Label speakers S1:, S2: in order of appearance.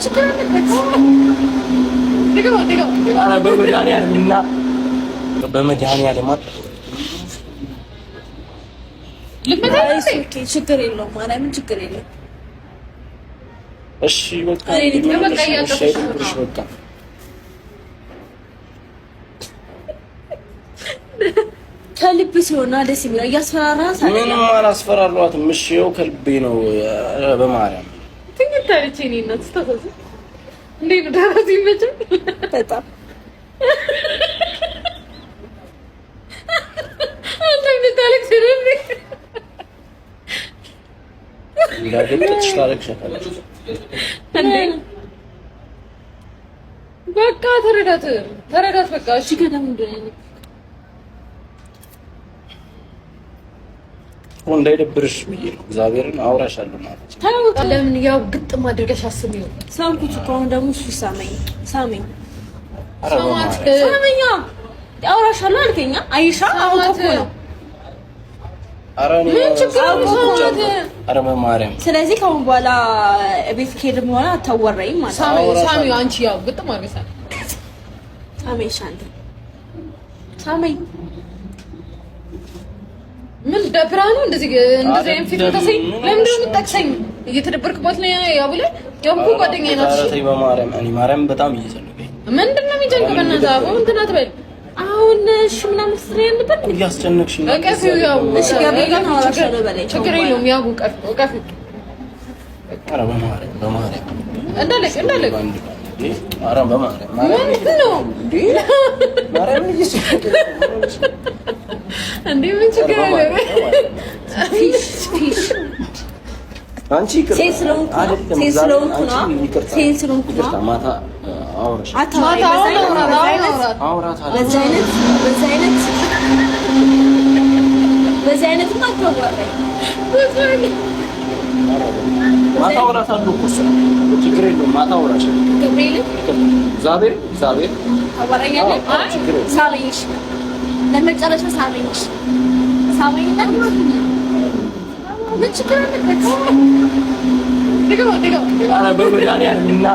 S1: ችግር የለውም ማርያምን ችግር የለውም።
S2: እሺ በቃ
S1: ከልብ ሲሆን ደስ የሚለው እያስፈራራህ
S2: ምንም አላስፈራራኋትም። እሺ ይኸው ከልቤ ነው በማርያም
S3: ትንታለች እኔ እናት ተፈዘ እንዴ ዳራዚ ይመጭም
S1: በጣም
S3: አንተ ምታለክ ሲረብ
S2: እንዳገኘች ታረክሻለች
S3: እንዴ በቃ ተረዳት በቃ እሺ ከደም እንደኔ
S2: እንዳይደብርሽ ብዬ ነው እግዚአብሔርን አውራሻለሁ ማለት
S3: ነው። ለምን ያው ግጥም አድርገሽ አስሚው
S1: ሳምኩት እኮ አሁን ደግሞ እሱ ሳመኝ ሳመኛ አውራሻለሁ አልከኛ አይሻ አሁን እኮ ነው
S3: ምን ችግር ነው?
S2: ኧረ በማርያም
S1: ስለዚህ ከአሁን በኋላ ቤት ከሄድን በኋላ አታወራይም ማለት
S3: ነው። ሳሚው አንቺ ያው ግጥም አድርገሽ
S1: ሳመኝ ሻንተ ሳመኝ
S3: ምን ደብራ ነው እንደዚህ አይነት ፊት ተሰይ ለምን ነው የምትጠቅሰኝ? እየተደበርክባት ነው ያቡለ ያውቁ ጓደኛዬ ናት።
S2: እሺ ተይ በማርያም እኔ ማርያም በጣም እየጨነቀኝ
S3: ምንድነው የሚጨንቀው? በእናትህ አሁን እንትን አትበል።
S1: አሁን እሺ ምናምን ስትለኝ ነበር
S2: እያስጨነቅሽኝ ነው።
S3: ቀፊው ያው
S1: እሺ ጋር ነው አራሻለሁ በላይ
S3: ችግር የለውም ያው ቀፊው
S2: ኧረ በማርያም
S3: እንዳለቅ
S2: ኧረ በማርያም
S3: ምንድን ነው
S2: ማርያም እየጨነቀኝ
S3: እንዴ ምን ችግር አለ?
S1: ፊሽ
S2: አንቺ
S1: ሴት ስለሆንኩ ነው
S2: ማታ አውራሽ
S1: በዛ አይነት ማታወራኝ
S2: ማታ አውራታለሁ እኮ እሱ ችግር የለውም። ማታ አውራሽ
S1: ገብርኤል
S2: እግዚአብሔር
S1: ታወራኛለህ። ሳመኝሽ ለመጨረሻ ሳመኝሽ ምን ችግር አለበት?
S2: ኧረ በመድኃኒዓለም እና